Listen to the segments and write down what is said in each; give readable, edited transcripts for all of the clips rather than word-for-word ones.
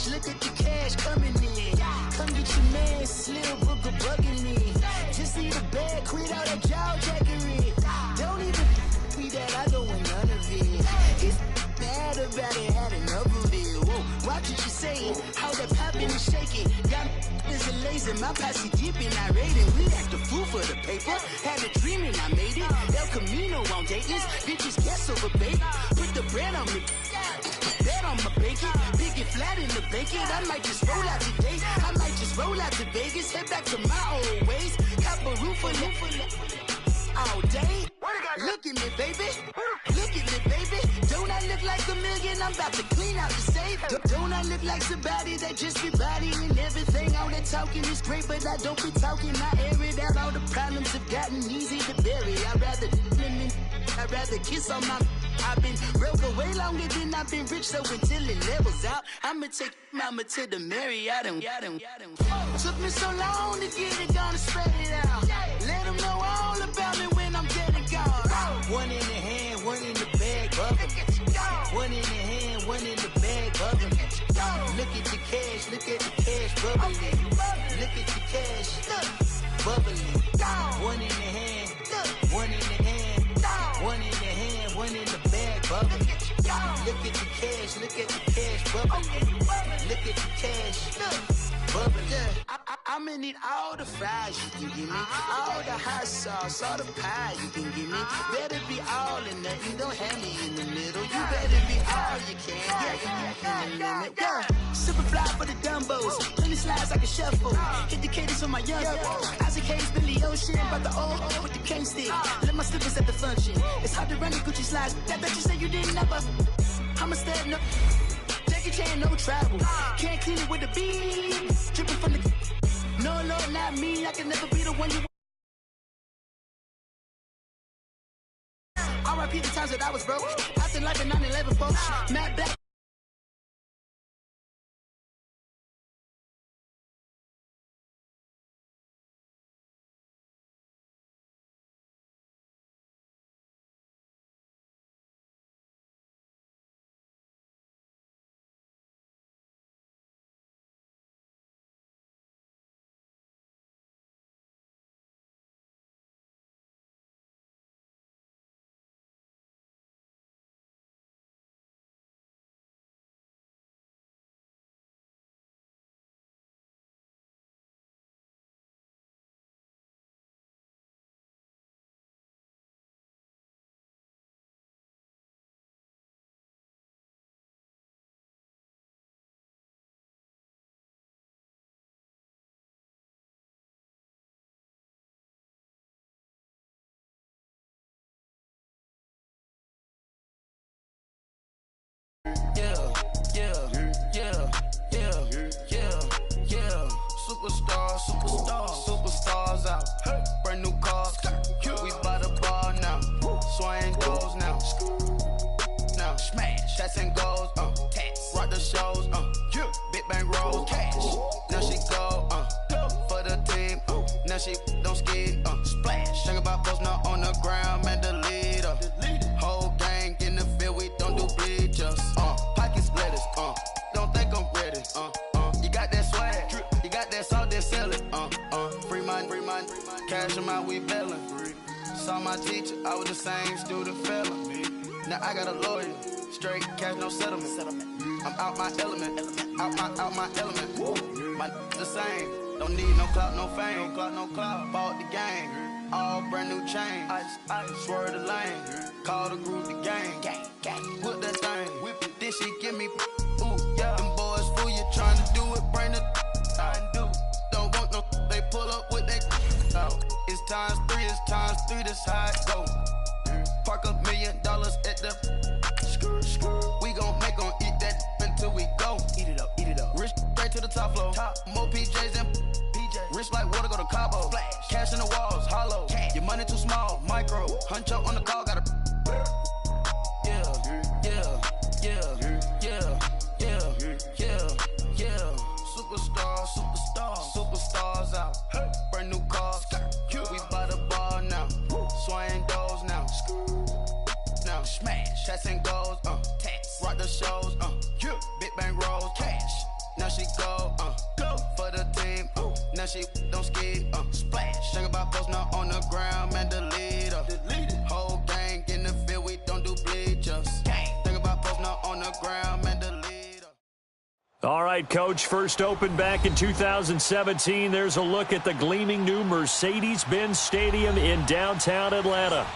cash, look at the cash coming in. Come get your man, Slim Booker bugging me. Just need a bag, quit all that jaw jackery. Don't even me that I don't want none of it. He's mad about it, had enough of it. Whoa, watch what you saying, how that poppin' and shaking. Got is a laser, my posse deep and I raiding. We act a fool for the paper, had a dream and I made it. El Camino on Dayton's, bitches guess over baby. Put the bread on me, bet on my bacon. Big it flat in the bacon, I might just roll out today. I might just roll out to Vegas, head back to my old ways. Cop a roof for all day. Look at me, baby. Look at me, baby. Don't I look like a million? I'm about to clean out the safe. Don't I look like somebody that just be bodying everything? All that talking is great, but I don't be talking. I air it out. All the problems have gotten easy to bury. I'd rather kiss on my. I've been broke way longer than I've been rich, so until it levels out, I'ma take mama to the Marriott and took me so long to get it, gonna spread it out. Let them know all about me when I'm dead and gone. One in the hand, one in the bag, bubbling. One in the hand, one in the bag, bubbling. Look at the cash, look at the cash, bubbling. Look at the cash, bubbling. One in the hand, one in the hand, one in the hand, one in the bag, bubbling. Look at the cash, look at the cash, bubbling. Look at the cash, bubbling. I'ma need all the fries you can give me, all the hot sauce, all the pie you can give me. Better be all in nothing, don't have me in the middle. You better be all you can, yeah. Super fly for the Dumbos, plenty slides like a shuffle. Hit the cadence on my young Isaac Hayes, Billy Ocean, about the old with the cane stick. Let my slippers at the function. It's hard to run the Gucci slides. That bet you say you didn't never. I'm a stud, no. Jackie Chan, no travel. Can't clean it with the beam. Dripping from the. No, Lord, not me. I can never be the one you. R.I.P. the times that I was broke. I said life in 9/11, folks. Matt Black. Yeah. Superstars out. Brand new cars. We by the bar now. Swaying doors now. Smash. Shots and goals. Rock the shows. Big bang rolls. Cash. Now she go. For the team. Now she don't ski. Splash. Think about post now on the ground. Man, the leader. Whole gang in the field. We don't do bleachers. Pocket splitters. Don't think I'm ready. You got that swag. You got that salt, then sell it. Free mind. Cash them out, we bailing. Saw my teacher, I was the same student fella. Now I got a lawyer. Straight cash, no settlement. I'm out my element. Out my element. My the same. Don't need no clout, no fame. No clout. Bought the game. All brand new chain. Ice. Swerve the lane. Call the group the gang. Whip that thing. Whip it. Then she give me. Ooh, yeah. Them boys fool you trying to do it. Bring the. Don't want no. They pull up with that. It's times 3. That's how it go. Park $1 million at the. We gon' make 'em eat that until we go. Eat it up. Rich straight to the top floor. More PJs and rich like water, go to Cabo. Splash. Cash in the walls, hollow. Cash. Your money too small, micro. Huncho on the call, gotta. Yeah. Superstars out. Brand new cars. We by the bar now. Swaying doors now. Smash. Shots and goals. Rock the shows. Big bang rolls. Cash. Now down, she don't skid. Splash. Think about posting up on the ground, man, delete her. Whole gang in the field, we don't do bleachers. Think about posting up on the ground, man, delete her. All right, Coach, first opened back in 2017. There's a look at the gleaming new Mercedes-Benz Stadium in downtown Atlanta.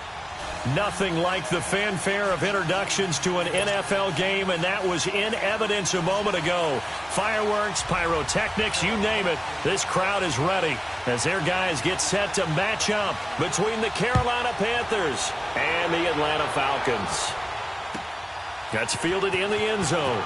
Nothing like the fanfare of introductions to an NFL game, and that was in evidence a moment ago. Fireworks, pyrotechnics, you name it, this crowd is ready as their guys get set to match up between the Carolina Panthers and the Atlanta Falcons. That's fielded in the end zone.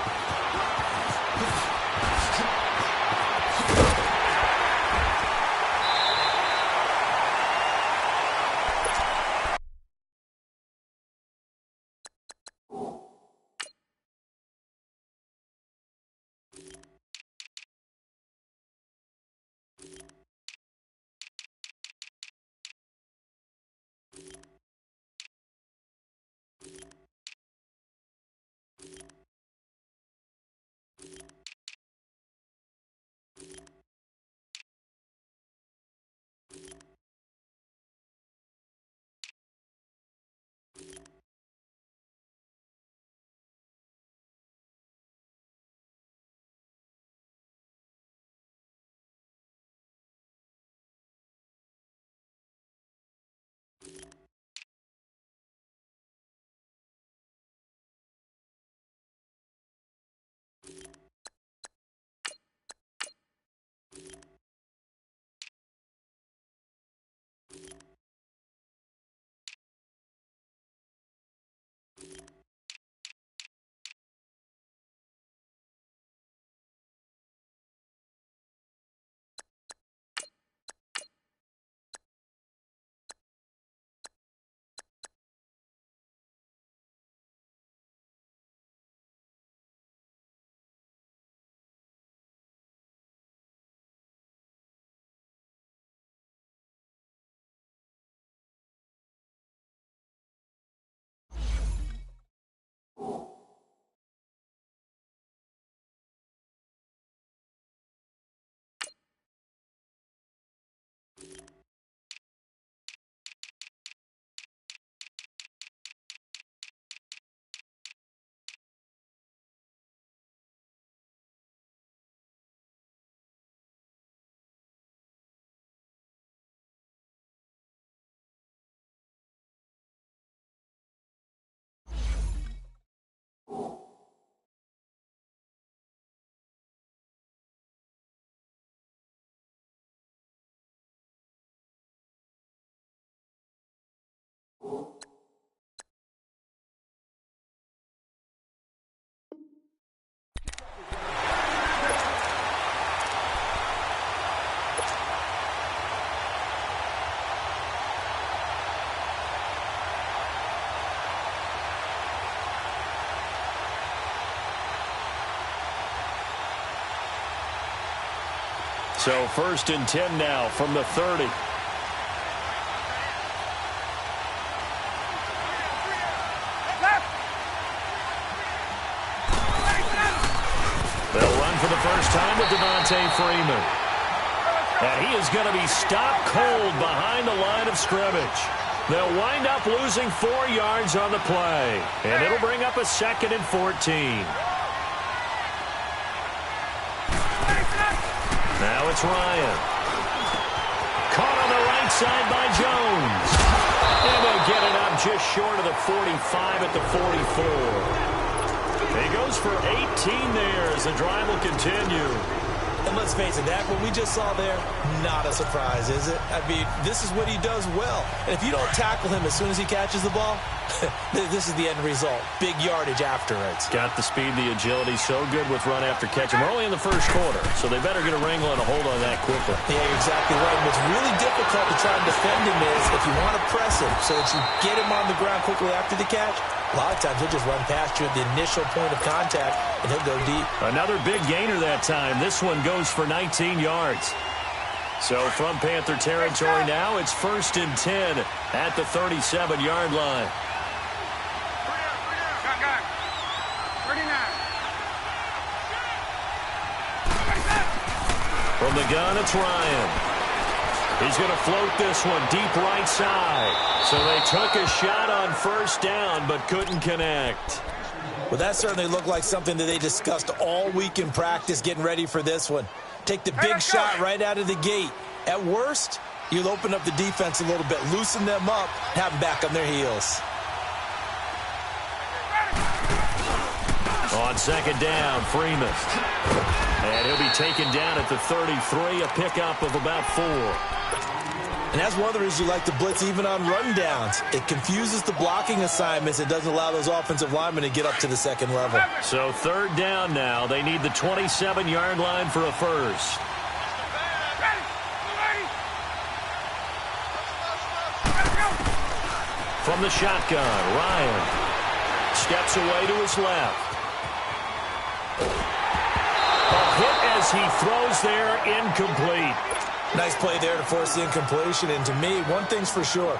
So 1st and 10 now from the 30. They'll run for the first time with Devontae Freeman. And he is going to be stopped cold behind the line of scrimmage. They'll wind up losing 4 yards on the play. And it'll bring up a 2nd and 14. Now it's Ryan. Caught on the right side by Jones. And they'll get it up just short of the 45 at the 44. He goes for 18 there as the drive will continue. And let's face it, that what we just saw there, not a surprise, is it? I mean, this is what he does well. And if you don't tackle him as soon as he catches the ball, this is the end result. Big yardage afterwards. Got the speed, the agility, so good with run after catch. And we're only in the first quarter, so they better get a wrangle and a hold on that quickly. Yeah, you're exactly right. What's really difficult to try and defend him is if you want to press him so that you get him on the ground quickly after the catch, a lot of times he'll just run past you at the initial point of contact, and he'll go deep. Another big gainer that time. This one goes for 19 yards. So from Panther territory now, it's 1st and 10 at the 37-yard line. From the gun, it's Ryan. He's going to float this one deep right side. So they took a shot on first down, but couldn't connect. Well, that certainly looked like something that they discussed all week in practice getting ready for this one. Take the big shot right out of the gate. At worst, you'll open up the defense a little bit, loosen them up, have them back on their heels. On second down, Freeman. And he'll be taken down at the 33, a pickup of about 4. And that's one of the reasons you like to blitz even on rundowns. It confuses the blocking assignments. It doesn't allow those offensive linemen to get up to the second level. So third down now. They need the 27-yard line for a first. From the shotgun, Ryan steps away to his left. A hit as he throws there, incomplete. Nice play there to force the incompletion. And to me, one thing's for sure.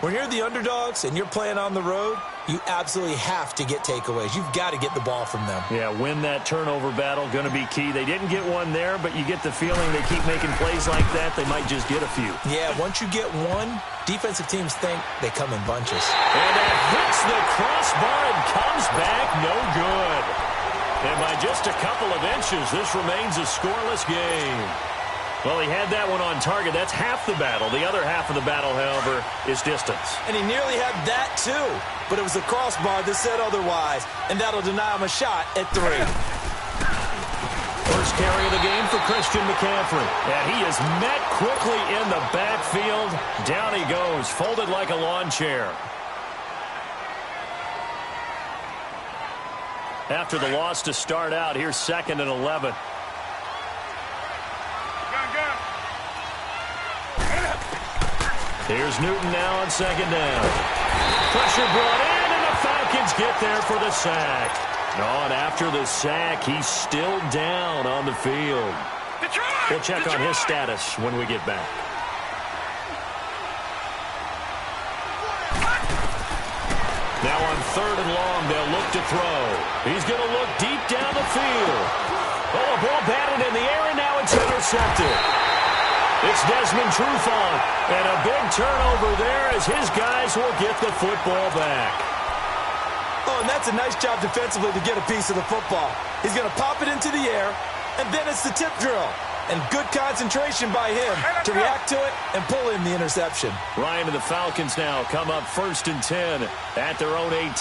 When you're the underdogs and you're playing on the road, you absolutely have to get takeaways. You've got to get the ball from them. Yeah, win that turnover battle, going to be key. They didn't get one there, but you get the feeling they keep making plays like that, they might just get a few. Yeah, once you get one, defensive teams think they come in bunches. And that hits the crossbar and comes back no good. And by just a couple of inches, this remains a scoreless game. Well, he had that one on target. That's half the battle. The other half of the battle, however, is distance. And he nearly had that, too. But it was the crossbar that said otherwise. And that'll deny him a shot at 3. First carry of the game for Christian McCaffrey. And he is met quickly in the backfield. Down he goes, folded like a lawn chair. After the loss to start out, here's 2nd and 11. Here's Newton now on second down. Pressure brought in, and the Falcons get there for the sack. And after the sack, he's still down on the field. We'll check on his status when we get back. Now on 3rd and long, they'll look to throw. He's going to look deep down the field. Oh, a ball batted in the air, and now it's intercepted. It's Desmond Trufant, and a big turnover there as his guys will get the football back. Oh, and that's a nice job defensively to get a piece of the football. He's going to pop it into the air, and then it's the tip drill. And good concentration by him to react to it and pull in the interception. Ryan and the Falcons now come up 1st and 10 at their own 18.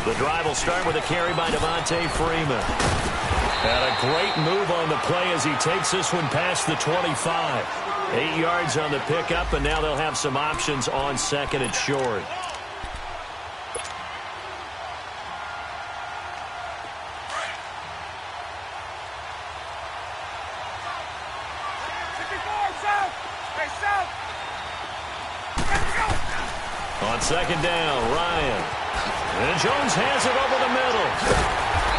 The drive will start with a carry by Devontae Freeman. And a great move on the play as he takes this one past the 25. 8 yards on the pickup, and now they'll have some options on 2nd and short. On 2nd down, Ryan. And Jones has it over the middle.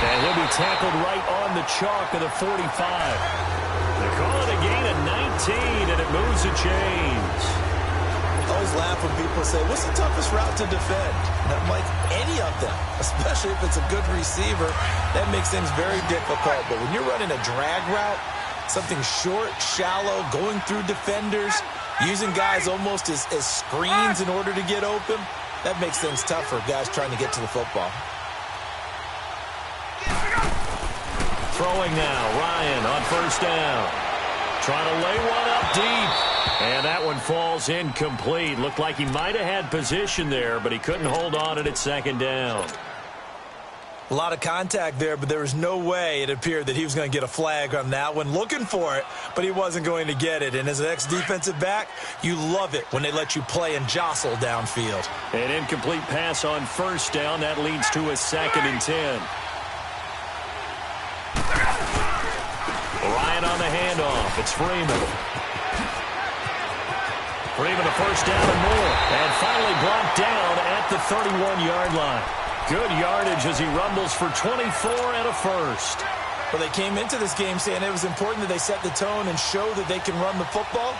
And he'll be tackled right on the chalk of the 45. They call it a gain of 19, and it moves the chains. I always laugh when people say, what's the toughest route to defend? And I'm like, any of them, especially if it's a good receiver. That makes things very difficult. But when you're running a drag route, something short, shallow, going through defenders, using guys almost as screens in order to get open, that makes things tough for guys trying to get to the football. Throwing now, Ryan on 1st down. Trying to lay one up deep. And that one falls incomplete. Looked like he might have had position there, but he couldn't hold on it at 2nd down. A lot of contact there, but there was no way it appeared that he was going to get a flag on that one. Looking for it, but he wasn't going to get it. And as an ex-defensive back, you love it when they let you play and jostle downfield. An incomplete pass on 1st down. That leads to a 2nd and 10. Ryan on the handoff. It's Freeman. Freeman a 1st down and more. And finally brought down at the 31-yard line. Good yardage as he rumbles for 24 and a first. Well, they came into this game saying it was important that they set the tone and show that they can run the football.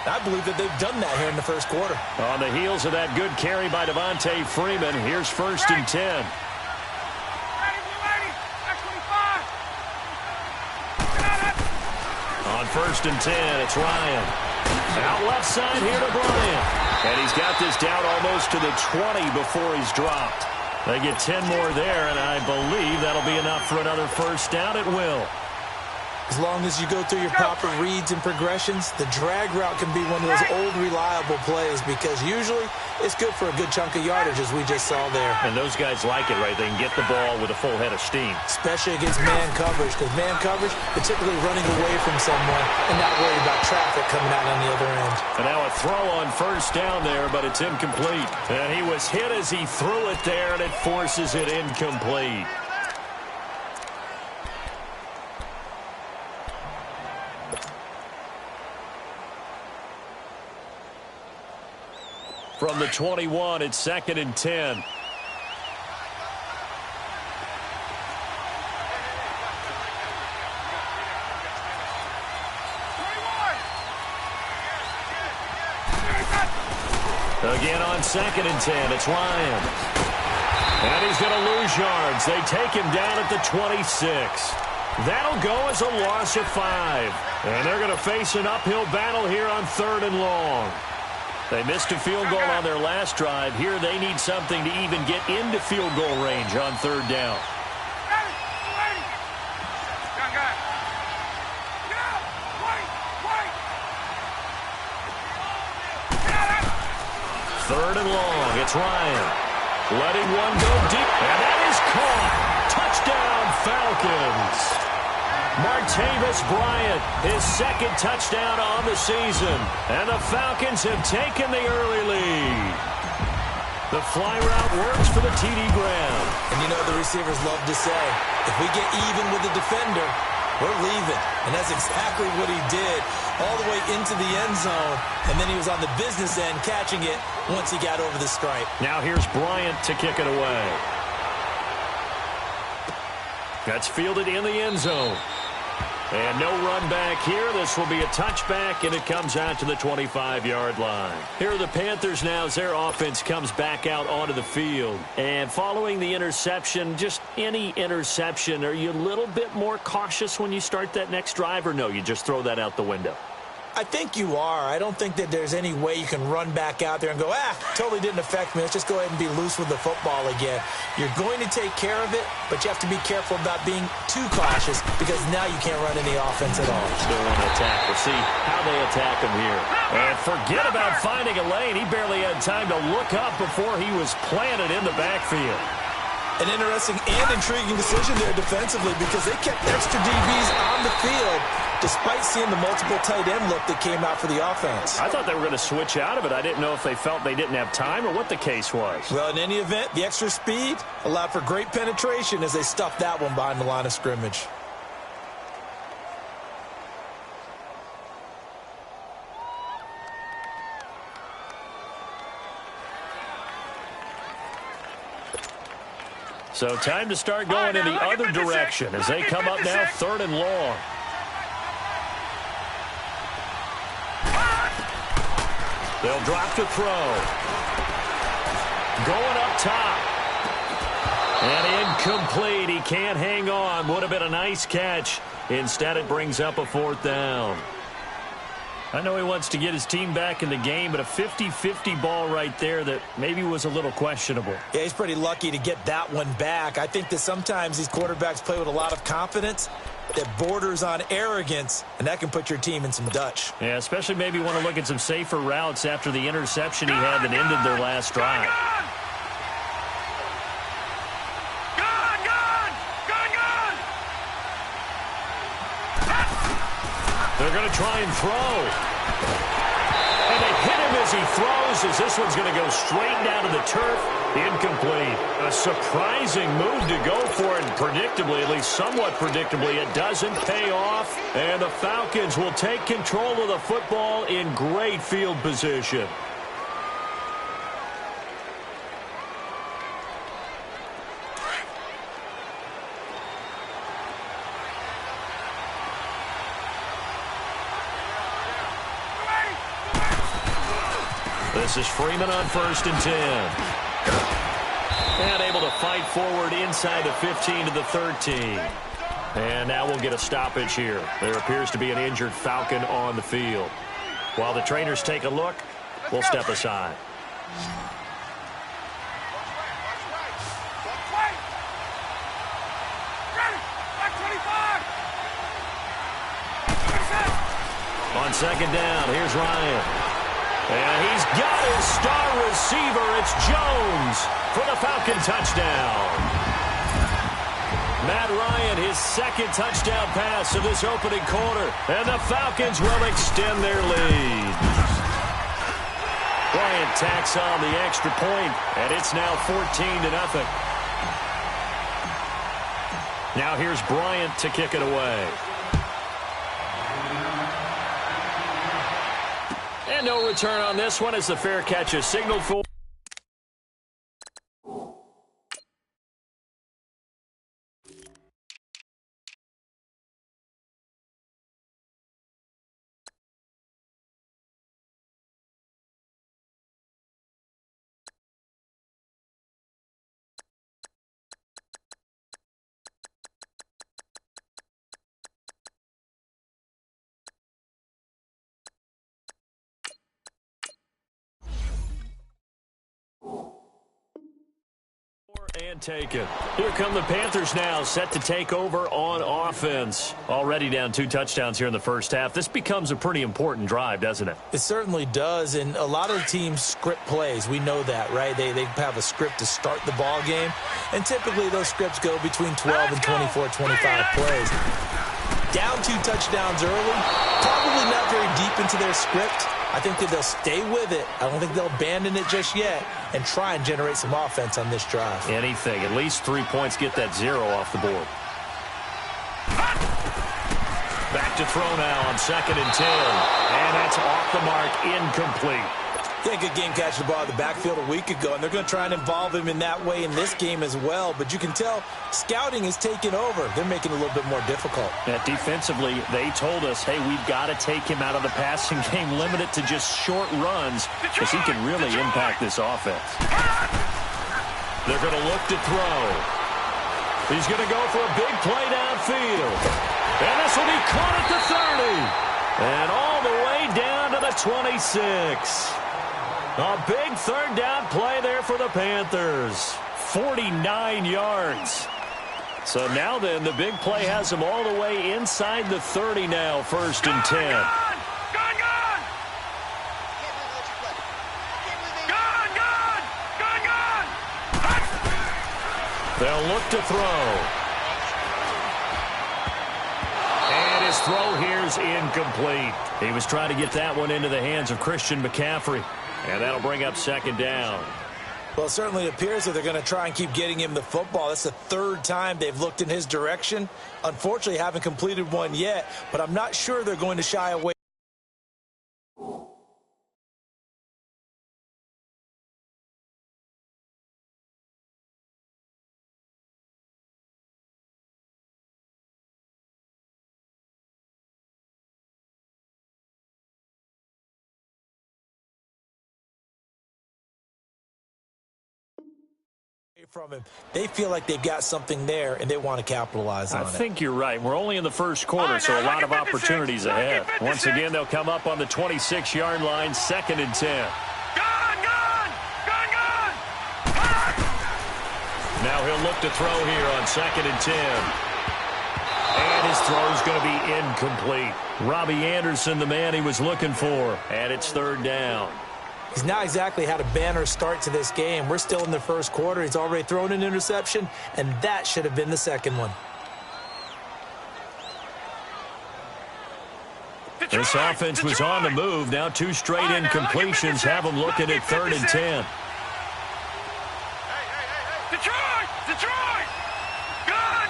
I believe that they've done that here in the first quarter. On the heels of that good carry by Devontae Freeman, here's 1st and 10. first and 10. It's Ryan. Out left side here to Bryant. And he's got this down almost to the 20 before he's dropped. They get 10 more there, and I believe that'll be enough for another first down. It will. As long as you go through your proper reads and progressions, the drag route can be one of those old reliable plays because usually it's good for a good chunk of yardage, as we just saw there. And those guys like it, right? They can get the ball with a full head of steam. Especially against man coverage, because man coverage, they're typically running away from someone and not worried about traffic coming out on the other end. And now a throw on first down there, but it's incomplete. And he was hit as he threw it there, and it forces it incomplete. From the 21, it's 2nd and 10. Again on 2nd and 10, it's Ryan. And he's going to lose yards. They take him down at the 26. That'll go as a loss of 5. And they're going to face an uphill battle here on 3rd and long. They missed a field goal on their last drive. Here they need something to even get into field goal range on 3rd down. 3rd and long. It's Ryan. Letting one go deep. And that is caught. Touchdown, Falcons. Martavis Bryant, his 2nd touchdown on the season. And the Falcons have taken the early lead. The fly route works for the TD Graham. And you know the receivers love to say, if we get even with the defender, we're leaving. And that's exactly what he did all the way into the end zone. And then he was on the business end catching it once he got over the stripe. Now here's Bryant to kick it away. That's fielded in the end zone. And no run back here. This will be a touchback, and it comes out to the 25-yard line. Here are the Panthers now as their offense comes back out onto the field. And following the interception, just any interception, are you a little bit more cautious when you start that next drive, or no, you just throw that out the window? I think you are. I don't think that there's any way you can run back out there and go, totally didn't affect me. Let's just go ahead and be loose with the football again. You're going to take care of it, but you have to be careful about being too cautious because now you can't run any offense at all. Still on the attack. We'll see how they attack him here. And forget about finding a lane. He barely had time to look up before he was planted in the backfield. An interesting and intriguing decision there defensively because they kept extra DBs on the field despite seeing the multiple tight end look that came out for the offense. I thought they were going to switch out of it. I didn't know if they felt they didn't have time or what the case was. Well, in any event, the extra speed allowed for great penetration as they stuffed that one behind the line of scrimmage. So time to start going in the other direction as they come up now 3rd and long. They'll drop to throw. Going up top. And incomplete. He can't hang on. Would have been a nice catch. Instead, it brings up a 4th down. I know he wants to get his team back in the game, but a 50-50 ball right there that maybe was a little questionable. Yeah, he's pretty lucky to get that one back. I think that sometimes these quarterbacks play with a lot of confidence that borders on arrogance, and that can put your team in some Dutch. Yeah, especially maybe want to look at some safer routes after the interception he had that ended their last drive. They're going to try and throw. And they hit him as he throws, as this one's going to go straight down to the turf. Incomplete. A surprising move to go for it, and predictably, at least somewhat predictably, it doesn't pay off. And the Falcons will take control of the football in great field position. This is Freeman on 1st and 10. And able to fight forward inside the 15 to the 13. And now we'll get a stoppage here. There appears to be an injured Falcon on the field. While the trainers take a look, we'll step aside. On second down, here's Ryan. And he's got his star receiver. It's Jones for the Falcon touchdown. Matt Ryan, his second touchdown pass of this opening quarter. And the Falcons will extend their lead. Bryant tacks on the extra point, and it's now 14-0. Now here's Bryant to kick it away. And no return on this one as the fair catch is signaled for. And take it. Here come the Panthers now, set to take over on offense. Already down 2 touchdowns here in the first half. This becomes a pretty important drive, doesn't it? It certainly does, and a lot of the teams script plays. We know that, right? They have a script to start the ball game, and typically those scripts go between 12 and 24, 25 plays. Down 2 touchdowns early, probably not very deep into their script. I think that they'll stay with it. I don't think they'll abandon it just yet and try and generate some offense on this drive. Anything. At least 3 points, get that 0 off the board. Back to throw now on 2nd and 10. And that's off the mark, incomplete. Yeah, good game catching the ball in the backfield a week ago, and they're going to try and involve him in that way in this game as well. But you can tell scouting is taking over. They're making it a little bit more difficult. Yeah, defensively, they told us, hey, we've got to take him out of the passing game, limit it to just short runs, because he can really impact this offense. They're going to look to throw. He's going to go for a big play downfield. And this will be caught at the 30. And all the way down to the 26. A big third down play there for the Panthers. 49 yards. So now then, the big play has them all the way inside the 30 now, 1st and 10. They'll look to throw. And his throw here's incomplete. He was trying to get that one into the hands of Christian McCaffrey. And that'll bring up 2nd down. Well, it certainly appears that they're going to try and keep getting him the football. That's the 3rd time they've looked in his direction. Unfortunately, haven't completed one yet, but I'm not sure they're going to shy away. From him. They feel like they've got something there, and they want to capitalize on it. I think you're right. We're only in the first quarter, so a lot of opportunities ahead. Once again, they'll come up on the 26-yard line, 2nd and 10. Now he'll look to throw here on 2nd and 10. And his throw is going to be incomplete. Robbie Anderson, the man he was looking for, and it's 3rd down. He's not exactly had a banner start to this game. We're still in the first quarter. He's already thrown an interception, and that should have been the 2nd one. This offense was on the move. Now 2 straight incompletions have them looking at 3rd and 10. Detroit! Gun!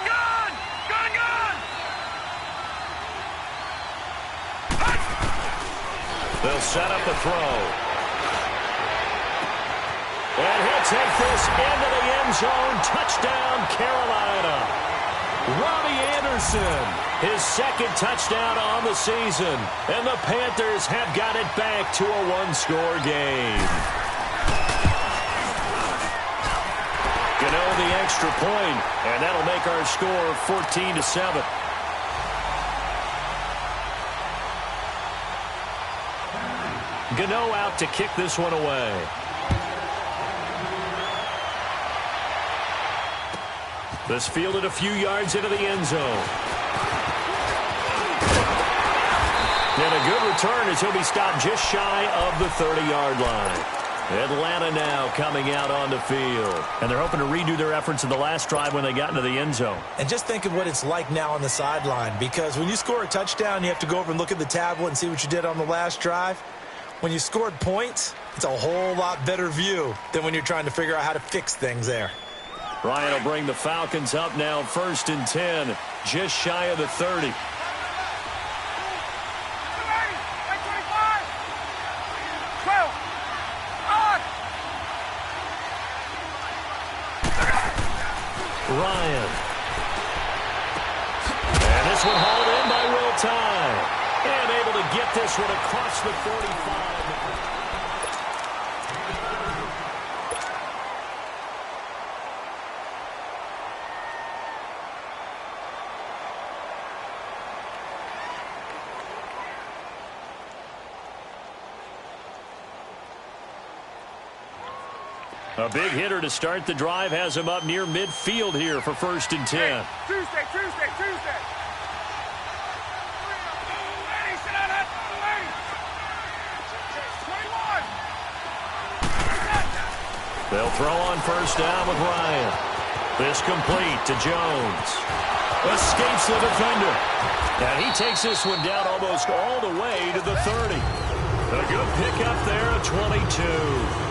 They'll set up a throw. And he'll take this into the end zone. Touchdown, Carolina. Robbie Anderson, his 2nd touchdown on the season. And the Panthers have got it back to a 1-score game. You know, the extra extra point, and that'll make our score 14-7. Gano out to kick this one away. This fielded a few yards into the end zone. And a good return as he'll be stopped just shy of the 30-yard line. Atlanta now coming out on the field. And they're hoping to redo their efforts in the last drive when they got into the end zone. And just think of what it's like now on the sideline, because when you score a touchdown, you have to go over and look at the tablet and see what you did on the last drive. When you scored points, it's a whole lot better view than when you're trying to figure out how to fix things there. Ryan will bring the Falcons up now 1st and 10, just shy of the 30. Ryan. And this one hauled in by Will Tye. And able to get this one across the 45. A big hitter to start the drive has him up near midfield here for 1st and 10. Hey, Tuesday. Lady, sit down, lady. 21. They'll throw on 1st down with Ryan. This complete to Jones. Escapes the defender. And he takes this one down almost all the way to the 30. A good pickup there at 22.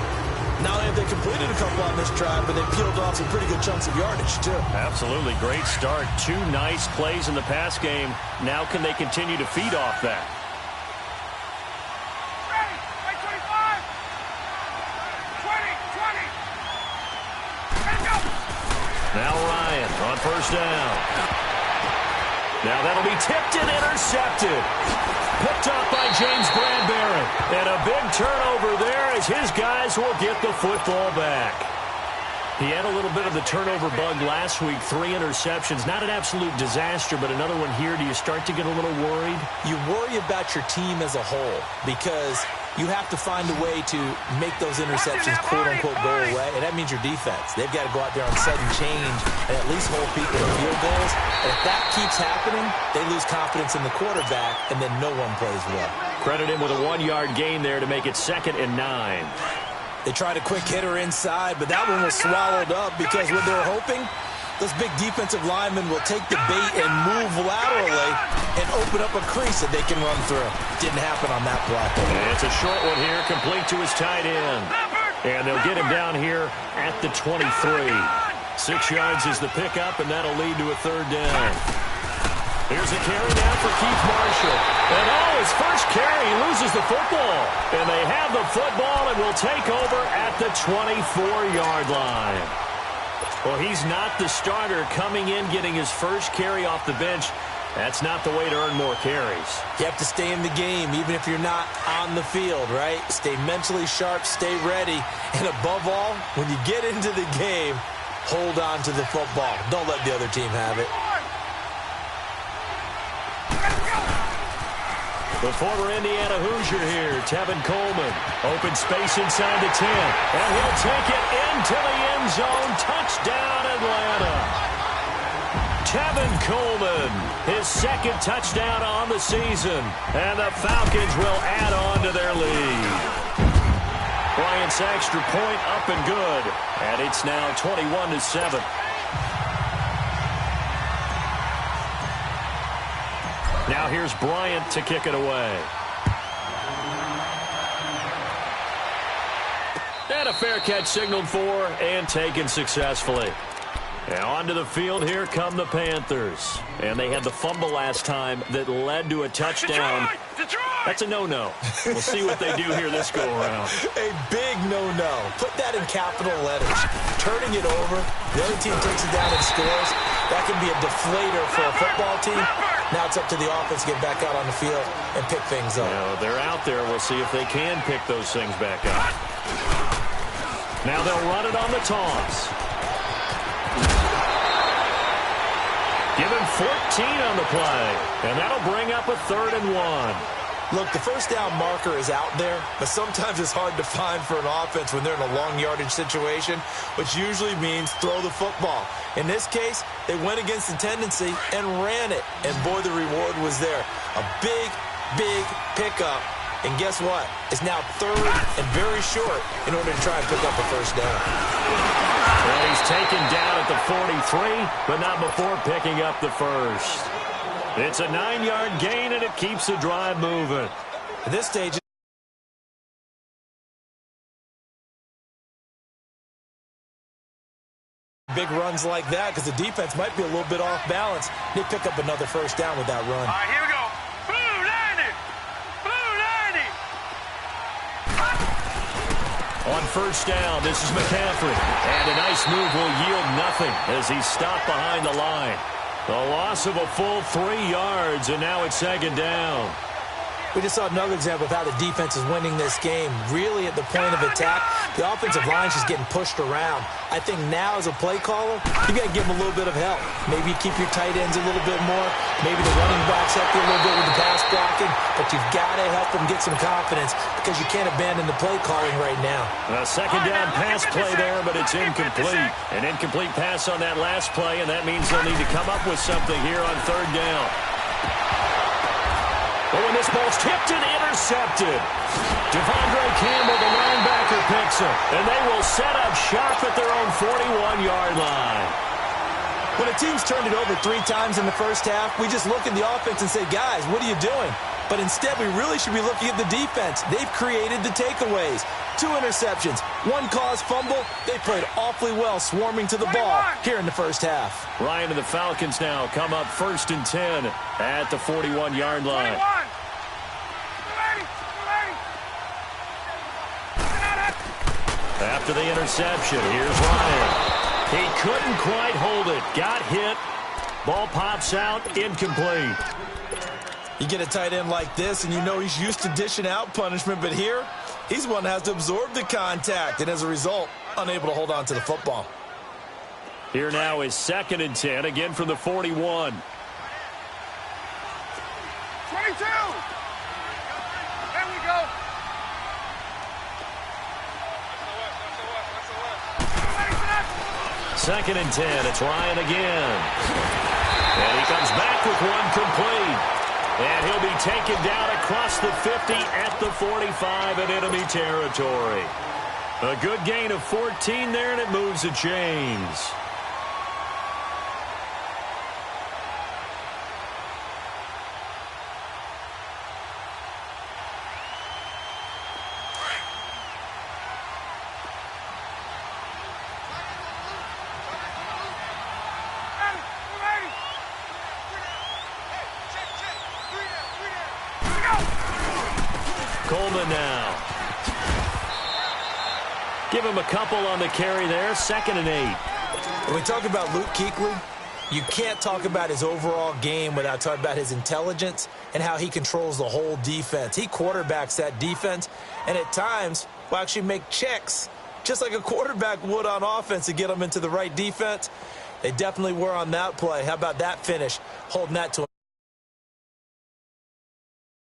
Not only have they completed a couple on this drive, but they peeled off some pretty good chunks of yardage, too. Absolutely. Great start. 2 nice plays in the pass game. Now can they continue to feed off that? Ready, 25. 20. Let's go. Now Ryan on 1st down. Now that'll be tipped and intercepted. Picked off by James Bradbury. And a big turnover there as his guys will get the football back. He had a little bit of the turnover bug last week. 3 interceptions. Not an absolute disaster, but another one here. Do you start to get a little worried? You worry about your team as a whole because you have to find a way to make those interceptions, quote-unquote, go away. And that means your defense. They've got to go out there on sudden change and at least hold people to field goals. And if that keeps happening, they lose confidence in the quarterback, and then no one plays well. Credit him with a 1-yard gain there to make it 2nd and 9. They tried a quick hitter inside, but that one was swallowed up because what they were hoping, those big defensive linemen will take the bait and move laterally and open up a crease that they can run through. Didn't happen on that play. And it's a short one here, complete to his tight end. And they'll get him down here at the 23. 6 yards is the pickup, and that'll lead to a 3rd down. Here's a carry now for Keith Marshall. And his first carry, he loses the football. And they have the football and will take over at the 24-yard line. Well, he's not the starter coming in, getting his first carry off the bench. That's not the way to earn more carries. You have to stay in the game, even if you're not on the field, right? Stay mentally sharp, stay ready. And above all, when you get into the game, hold on to the football. Don't let the other team have it. The former Indiana Hoosier here, Tevin Coleman. Open space inside the 10. And he'll take it into the end zone. Touchdown, Atlanta. Tevin Coleman, his 2nd touchdown on the season. And the Falcons will add on to their lead. Bryant's extra point up and good. And it's now 21-7. Now here's Bryant to kick it away. And a fair catch signaled for and taken successfully. Now onto the field, here come the Panthers. And they had the fumble last time that led to a touchdown. Detroit! That's a no-no. We'll see what they do here this go-around. A big no-no. Put that in capital letters. Turning it over, the other team takes it down and scores. That can be a deflator for a football team. Now it's up to the offense to get back out on the field and pick things up. Now they're out there. We'll see if they can pick those things back up. Now they'll run it on the toss. Give him 14 on the play, and that'll bring up a 3rd and 1. Look, the first down marker is out there, but sometimes it's hard to find for an offense when they're in a long yardage situation, which usually means throw the football. In this case, they went against the tendency and ran it, and boy, the reward was there. A big, big pickup, and guess what? It's now 3rd and very short in order to try and pick up a first down. Well, he's taken down at the 43, but not before picking up the first. It's a 9-yard gain, and it keeps the drive moving. At this stage, big runs like that because the defense might be a little bit off balance. They pick up another first down with that run. All right, here we go. Blue 90. Blue 90. On first down, this is McCaffrey. And a nice move will yield nothing as he's stopped behind the line. The loss of a full 3 yards, and now it's 2nd down. We just saw another example of how the defense is winning this game. Really at the point of attack, the offensive line's just getting pushed around. I think now as a play caller, you got to give them a little bit of help. Maybe keep your tight ends a little bit more. Maybe the running backs help you a little bit with the pass blocking. But you've got to help them get some confidence because you can't abandon the play calling right now. A 2nd down pass play there, but it's incomplete. An incomplete pass on that last play, and that means they'll need to come up with something here on 3rd down. Oh, and this ball's tipped and intercepted. Devondre Campbell, the linebacker, picks it. And they will set up shop at their own 41-yard line. When a team's turned it over 3 times in the first half, we just look at the offense and say, guys, what are you doing? But instead, we really should be looking at the defense. They've created the takeaways. 2 interceptions, 1 caused fumble. They played awfully well swarming to the ball here in the first half. Ryan and the Falcons now come up 1st and 10 at the 41-yard line. 21. After the interception, here's Ryan. He couldn't quite hold it. Got hit. Ball pops out, incomplete. You get a tight end like this, and you know he's used to dishing out punishment, but here, he's one that has to absorb the contact, and as a result, unable to hold on to the football. Here now is 2nd and 10, again from the 41. 22. There we go. 2nd and 10, it's Ryan again. And he comes back with 1 complete. And he'll be taken down across the 50 at the 45 in enemy territory. A good gain of 14 there, and it moves the chains. Coleman now. Give him a couple on the carry there. 2nd and 8. When we talk about Luke Kuechly, you can't talk about his overall game without talking about his intelligence and how he controls the whole defense. He quarterbacks that defense, and at times will actually make checks, just like a quarterback would on offense to get them into the right defense. They definitely were on that play. How about that finish, holding that to him?